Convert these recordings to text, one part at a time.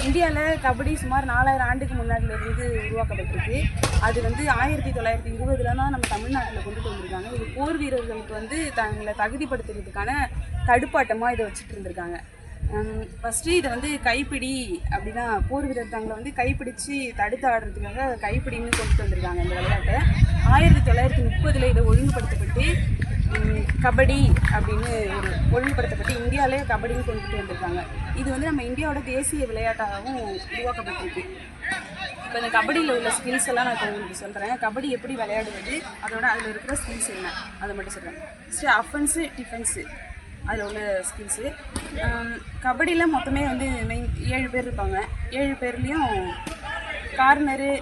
இந்தியாவில் கபடி சுமார் 4000 ஆண்டுக்கு முன்னாடியிலிருந்து உருவாக்கப்பட்டிருக்கு. அது வந்து 1920 தான் நம்ம தமிழ்நாட்டில் கொண்டுட்டு வந்திருக்காங்க. இது போர் வீரர்களுக்கு வந்து தங்களை தகுதிப்படுத்துறதுக்கான தடுப்பாட்டமாக இதை வச்சுட்டு இருந்திருக்காங்க. ஃபஸ்ட்டு இதை வந்து கைப்பிடி அப்படின்னா போர் வீரர் தங்களை வந்து கைப்பிடிச்சு தடுத்து ஆடுறதுக்காக கைப்பிடின்னு கொண்டுட்டு வந்திருக்காங்க இந்த விளையாட்டை. 1930 இதை ஒழுங்குபடுத்தப்பட்டு கபடி அப்படின்னு ஒரு ஒழுங்குபடுத்தப்பட்டு இந்தியாவிலே கபடின்னு கொண்டுட்டு வந்திருக்காங்க. இது வந்து நம்ம இந்தியாவோட தேசிய விளையாட்டாகவும் உருவாக்கப்பட்டிருக்கு. இப்போ இந்த கபடியில் உள்ள ஸ்கில்ஸ் எல்லாம் நான் இப்போ உங்களுக்கு சொல்கிறேன். கபடி எப்படி விளையாடுவது, அதில் இருக்கிற ஸ்கில்ஸ் என்ன, அதை மட்டும் சொல்கிறேன். ஃபஸ்ட்டு அஃபென்ஸு, டிஃபென்ஸு, அதில் உள்ள ஸ்கில்ஸு. கபடியில் மொத்தமே வந்து மெயின் 7 பேர் இருப்பாங்க. 7 பேர்லேயும் corner,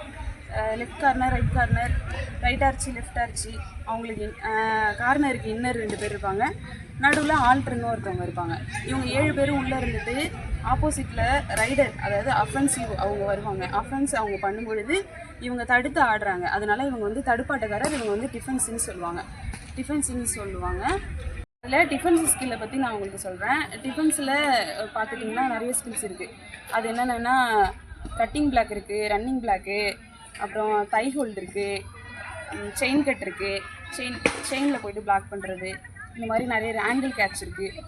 left corner, right corner, right ஆர்ச்சி, லெஃப்ட் ஆர்ச்சி, அவங்களுக்கு கார்னருக்கு இன்னர் 2 பேர் இருப்பாங்க. நடுவில் ஆல்ட்ருன்னு ஒருத்தவங்க இருப்பாங்க. இவங்க 7 பேரும் உள்ளே இருந்துட்டு ஆப்போசிட்டில் ரைடர், அதாவது அஃபென்சிவ் அவங்க வருவாங்க. அஃபென்ஸ் அவங்க பண்ணும்பொழுது இவங்க தடுத்து ஆடுறாங்க. அதனால இவங்க வந்து தடுப்பாட்டக்காரர், இவங்க வந்து டிஃபென்ஸுன்னு சொல்லுவாங்க. அதில் டிஃபென்ஸ் ஸ்கில்லை பற்றி நான் உங்களுக்கு சொல்கிறேன். டிஃபென்ஸில் பார்த்துட்டிங்கன்னா நிறைய ஸ்கில்ஸ் இருக்குது. அது என்னென்னா கட்டிங் பிளாக் இருக்குது, ரன்னிங் பிளாக்கு, அப்புறம் தை ஹோல்டு இருக்குது, செயின் கட் இருக்குது, செயினில் போய்ட்டு பிளாக் பண்ணுறது, இந்த மாதிரி நிறைய ஆங்கிள் கேட்ச் இருக்குது.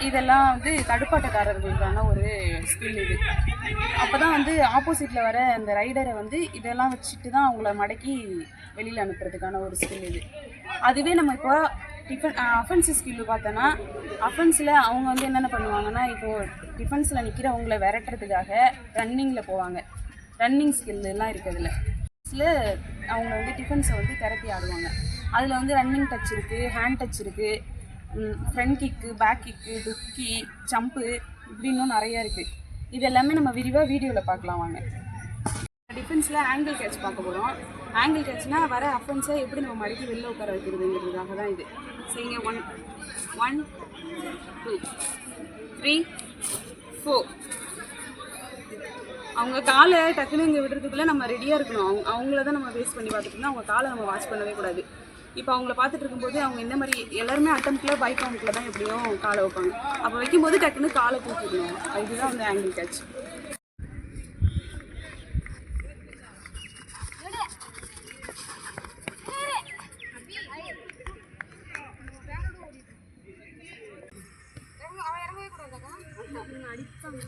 இதெல்லாம் வந்து தடுப்பாட்டக்காரர்களுக்கான ஒரு ஸ்கில் இது. அப்போ தான் வந்து ஆப்போசிட்டில் வர அந்த ரைடரை வந்து இதெல்லாம் வச்சுட்டு தான் அவங்கள மடக்கி வெளியில் அனுப்புறதுக்கான ஒரு ஸ்கில் இது. அதுவே நம்ம இப்போ அஃபென்ஸு ஸ்கில்லு பார்த்தோன்னா, அஃபென்ஸில் அவங்க வந்து என்னென்ன பண்ணுவாங்கன்னா, இப்போது டிஃபென்ஸில் நிற்கிறவங்கள விரட்டுறதுக்காக ரன்னிங்கில் போவாங்க. ரன்னிங் ஸ்கில்லாம் இருக்குது. அதில் அவங்க வந்து டிஃபென்ஸை வந்து திரட்டி ஆடுவாங்க. அதில் வந்து ரன்னிங் டச் இருக்குது, ஹேண்ட் டச் இருக்குது, ஃப்ரண்ட் கிக்கு, பேக் கிக்கு, டுக்கி, ஜம்ப்பு, இப்படி இன்னும் நிறையா இருக்குது. இது எல்லாமே நம்ம விரிவாக வீடியோவில் பார்க்கலாம் வாங்க. டிஃபென்ஸில் ஆங்கிள் கேட்ச் பார்க்க போகிறோம். ஆங்கிள் கேட்ச்னால் வர அஃபென்ஸை எப்படி நம்ம மடக்கி வெளில உட்கார வைக்கிறதுங்கிறதுக்காக தான் இது. சரிங்க, 1 2 3 4. அவங்க காலை டக்குன்னு இங்கே விடுறதுக்குள்ளே நம்ம ரெடியாக இருக்கணும். அவங்கள தான் நம்ம வேஸ்ட் பண்ணி பார்த்துட்டு இருந்தால் அவங்க காலை நம்ம வாட்ச் பண்ணவே கூடாது. இப்போ அவங்கள பார்த்துட்டு இருக்கும்போது அவங்க இந்த மாதிரி எல்லாருமே அட்டம்ப்டில் பை கவுண்டில் தான் எப்படியும் காலை வைப்பாங்க. அப்போ வைக்கும்போது டக்குன்னு காலை தூக்கிடணும். இதுதான் வந்து ஆங்கிள் கேட்ச். அடிப்பாங்க.